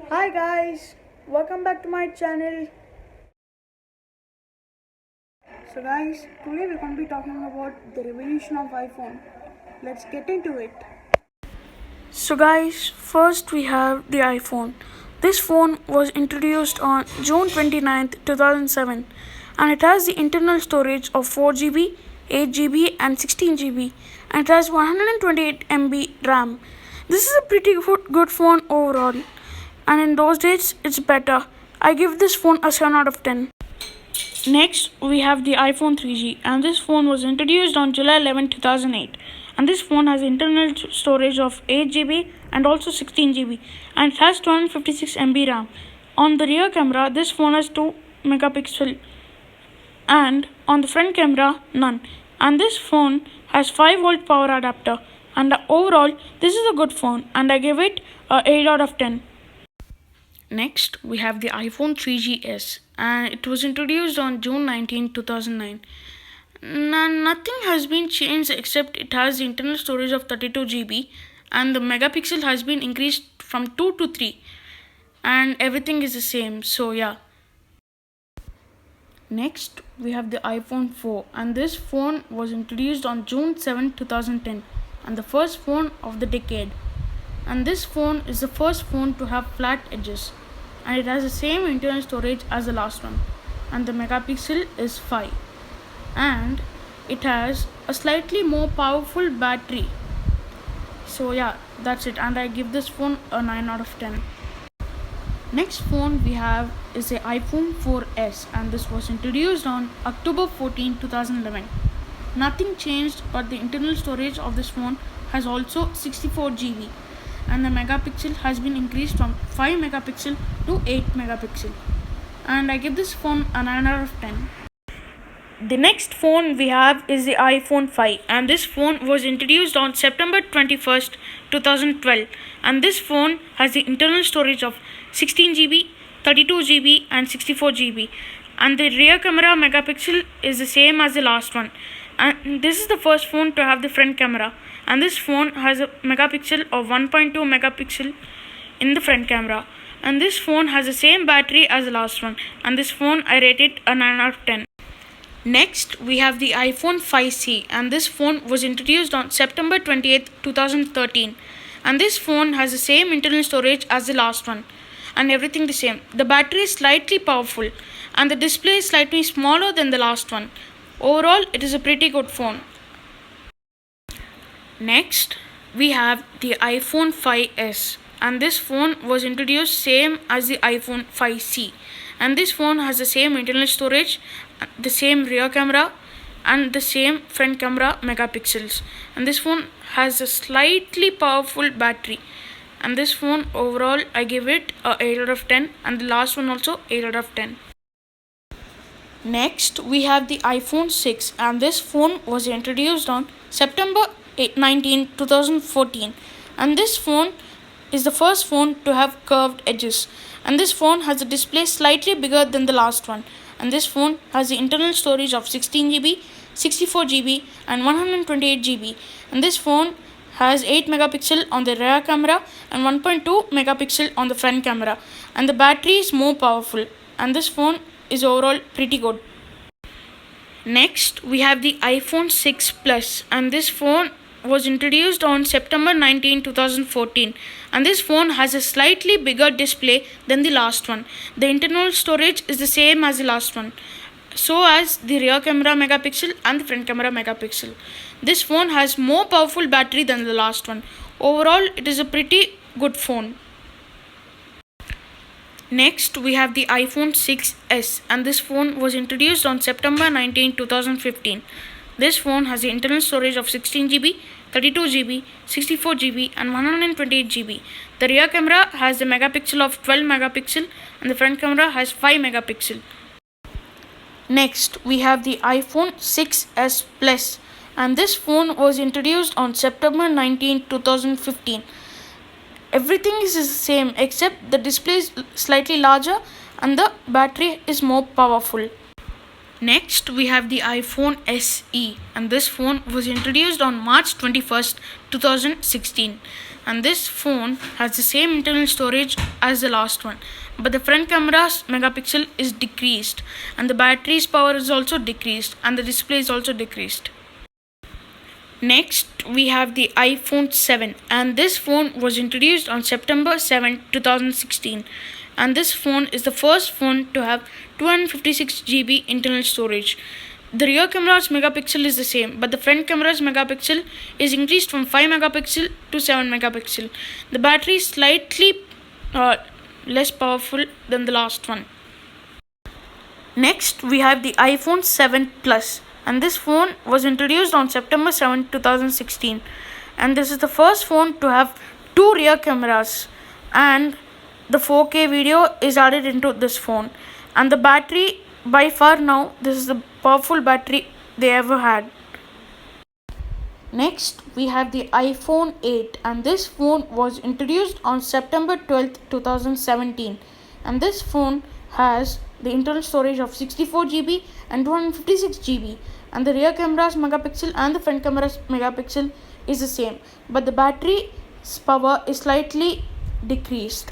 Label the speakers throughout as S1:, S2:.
S1: Hi guys, welcome back to my channel. So guys, today we're going to be talking about the revolution of iPhone. Let's get into it. So guys, first we have the iPhone. This phone was introduced on June 29th, 2007, and it has the internal storage of 4 GB, 8 GB and 16 GB, and it has 128 MB RAM. This is a pretty good phone overall, and in those days it's better. I give this phone a 7 out of 10. Next, we have the iPhone 3G, and this phone was introduced on July 11, 2008. And this phone has internal storage of 8 GB and also 16 GB, and it has 256 MB RAM. On the rear camera, this phone has 2 megapixel, and on the front camera, none. And this phone has 5-volt power adapter. And overall, this is a good phone, and I give it a 8 out of 10. Next, we have the iPhone 3GS, and it was introduced on June 19, 2009. Nothing has been changed except it has the internal storage of 32 GB, and the megapixel has been increased from 2 to 3, and everything is the same. So, yeah. Next, we have the iPhone 4, and this phone was introduced on June 7, 2010, and the first phone of the decade. And this phone is the first phone to have flat edges, and it has the same internal storage as the last one, and the megapixel is 5, and it has a slightly more powerful battery. So yeah, that's it, and I give this phone a 9 out of 10. Next phone we have is the iPhone 4S, and this was introduced on October 14, 2011. Nothing changed, but the internal storage of this phone has also 64 GB, and the megapixel has been increased from 5 megapixel to 8 megapixel, and I give this phone a 9 out of 10. The next phone we have is the iPhone 5, and this phone was introduced on September 21st, 2012, and this phone has the internal storage of 16 GB, 32 GB and 64 GB, and the rear camera megapixel is the same as the last one, and this is the first phone to have the front camera, and this phone has a megapixel of 1.2 megapixel in the front camera, and this phone has the same battery as the last one, and this phone I rate it a 9 out of 10. Next, we have the iPhone 5C, and this phone was introduced on September 28th, 2013, and this phone has the same internal storage as the last one, and everything the same. The battery is slightly powerful, and the display is slightly smaller than the last one. Overall, it is a pretty good phone. Next, we have the iPhone 5S, and this phone was introduced same as the iPhone 5C, and this phone has the same internal storage, the same rear camera, and the same front camera megapixels, and this phone has a slightly powerful battery, and this phone overall I give it a 8 out of 10, and the last one also 8 out of 10. Next, we have the iPhone 6, and this phone was introduced on September 2014, and this phone is the first phone to have curved edges, and this phone has a display slightly bigger than the last one, and this phone has the internal storage of 16 GB, 64 GB and 128 GB, and this phone has 8 megapixel on the rear camera and 1.2 megapixel on the front camera, and the battery is more powerful, and this phone is overall pretty good. Next, we have the iPhone 6 Plus, and this phone was introduced on September 19, 2014, and this phone has a slightly bigger display than the last one. The internal storage is the same as the last one, so as the rear camera megapixel and the front camera megapixel. This phone has more powerful battery than the last one. Overall, it is a pretty good phone. Next, we have the iPhone 6s, and this phone was introduced on September 19, 2015. This phone has the internal storage of 16 GB, 32 GB, 64 GB and 128 GB. The rear camera has the megapixel of 12 megapixel, and the front camera has 5 megapixel. Next, we have the iPhone 6s Plus, and this phone was introduced on September 19, 2015. Everything is the same except the display is slightly larger and the battery is more powerful. Next, we have the iPhone SE, and this phone was introduced on March 21st, 2016. and this phone has the same internal storage as the last one, but the front camera's megapixel is decreased, and the battery's power is also decreased, and the display is also decreased. Next, we have the iPhone 7, and this phone was introduced on September 7, 2016. And this phone is the first phone to have 256 GB internal storage. The rear camera's megapixel is the same, but the front camera's megapixel is increased from 5 megapixel to 7 megapixel. The battery is slightly less powerful than the last one. Next, we have the iPhone 7 Plus, and this phone was introduced on September 7, 2016. And this is the first phone to have two rear cameras, and the 4K video is added into this phone. And the battery, by far now, this is the powerful battery they ever had. Next, we have the iPhone 8, and this phone was introduced on September 12th, 2017. And this phone has the internal storage of 64 GB and 256 GB, and the rear camera's megapixel and the front camera's megapixel is the same, but the battery's power is slightly decreased.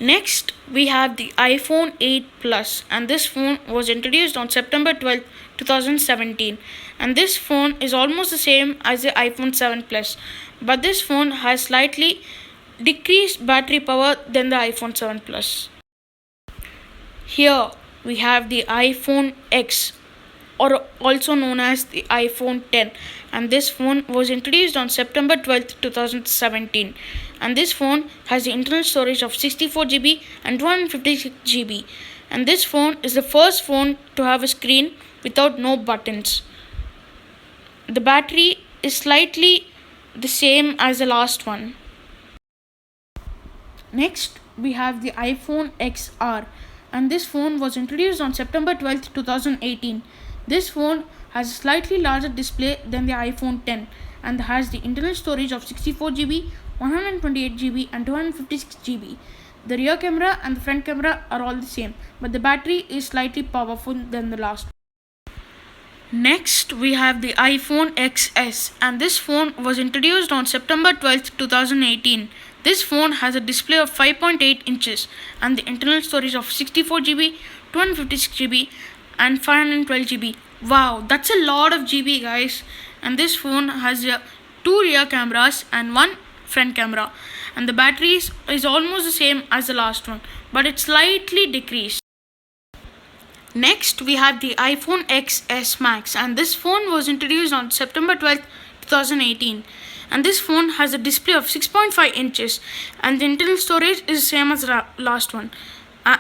S1: Next, we have the iPhone 8 Plus, and this phone was introduced on September 12, 2017. And this phone is almost the same as the iPhone 7 Plus, but this phone has slightly decreased battery power than the iPhone 7 Plus. Here we have the iPhone X, or also known as the iPhone 10, and this phone was introduced on September 12th, 2017. And this phone has the internal storage of 64 GB and 256 GB, and this phone is the first phone to have a screen without no buttons. The battery is slightly the same as the last one. Next, we have the iPhone XR, and this phone was introduced on September 12th, 2018. This phone has a slightly larger display than the iPhone 10 and has the internal storage of 64 GB, 128 GB and 256 GB. The rear camera and the front camera are all the same, but the battery is slightly powerful than the last. Next, we have the iPhone XS, and this phone was introduced on September 12th, 2018. This phone has a display of 5.8 inches and the internal storage of 64 GB, 256 GB and 512 GB. Wow, that's a lot of GB, guys. And this phone has two rear cameras and one front camera, and the battery is almost the same as the last one, but it's slightly decreased. Next, we have the iPhone XS Max, and this phone was introduced on September 12th, 2018. And this phone has a display of 6.5 inches and the internal storage is the same as the last one.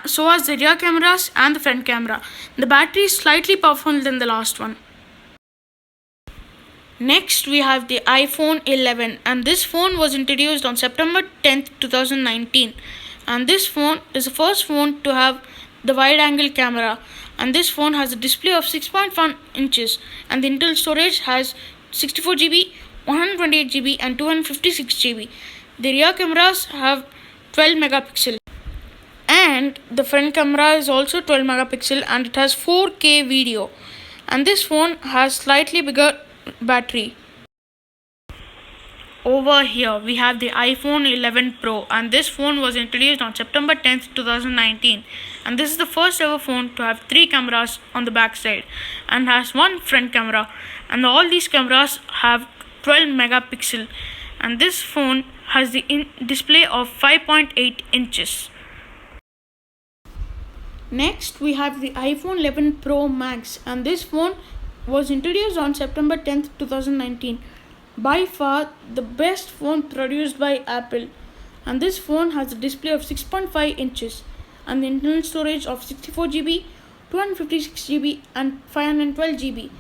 S1: So as the rear cameras and the front camera. The battery is slightly powerful than the last one. Next, we have the iPhone 11, and this phone was introduced on September 10th, 2019. And this phone is the first phone to have the wide angle camera, and this phone has a display of 6.1 inches and the internal storage has 64 GB, 128 GB and 256 GB. The rear cameras have 12 megapixel and the front camera is also 12 megapixel and it has 4K video, and this phone has slightly bigger battery. Over here we have the iPhone 11 Pro, and this phone was introduced on September 10th, 2019, and this is the first ever phone to have 3 cameras on the back side and has one front camera, and all these cameras have 12 megapixel, and this phone has the display of 5.8 inches. Next, we have the iPhone 11 Pro Max, and this phone was introduced on September 10th, 2019. By far the best phone produced by Apple, and this phone has a display of 6.5 inches and the internal storage of 64 GB, 256 GB and 512 GB,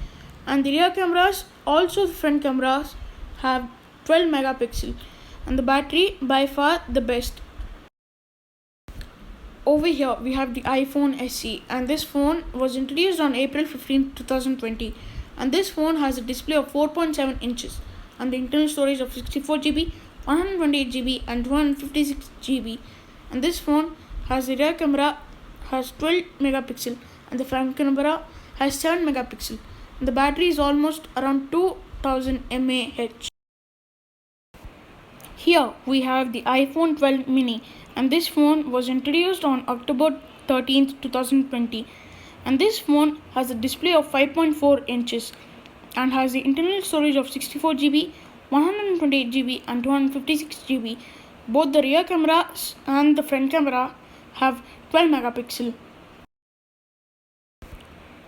S1: and the rear cameras, also the front cameras, have 12 megapixel, and the battery by far the best. Over here we have the iPhone SE, and this phone was introduced on April 15, 2020, and this phone has a display of 4.7 inches and the internal storage of 64 GB, 128 GB and 256 GB, and this phone has the rear camera has 12 megapixel and the front camera has 7 megapixel, and the battery is almost around 2000 mAh. Here we have the iPhone 12 mini, and this phone was introduced on October 13th, 2020. And this phone has a display of 5.4 inches and has the internal storage of 64 GB, 128 GB, and 256 GB. Both the rear cameras and the front camera have 12 megapixel.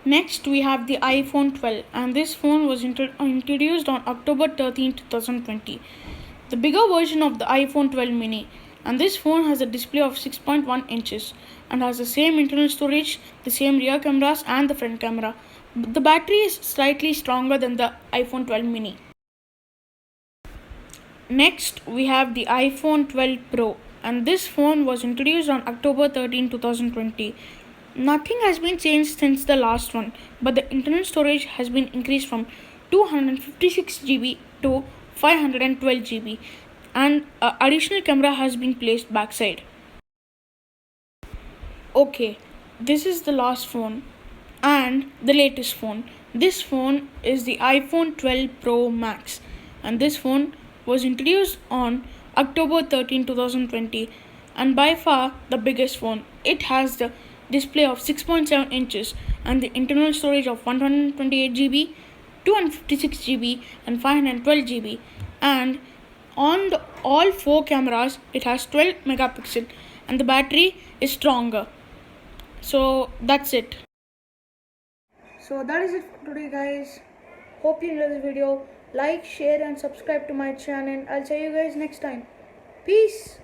S1: Next, we have the iPhone 12, and this phone was introduced on October 13, 2020. The bigger version of the iPhone 12 mini, and this phone has a display of 6.1 inches and has the same internal storage, the same rear cameras, and the front camera. The battery is slightly stronger than the iPhone 12 mini. Next, we have the iPhone 12 Pro, and this phone was introduced on October 13, 2020. Nothing has been changed since the last one, but the internal storage has been increased from 256 GB to 512 GB, and an additional camera has been placed backside. Okay, this is the last phone and the latest phone. This phone is the iPhone 12 Pro Max, and this phone was introduced on October 13, 2020, and by far the biggest phone. It has the display of 6.7 inches and the internal storage of 128 GB, 256 GB, and 512 GB. And on all four cameras, it has 12 megapixel, and the battery is stronger. So that's it. So that is it for today, guys. Hope you enjoyed this video. Like, share, and subscribe to my channel. I'll see you guys next time. Peace.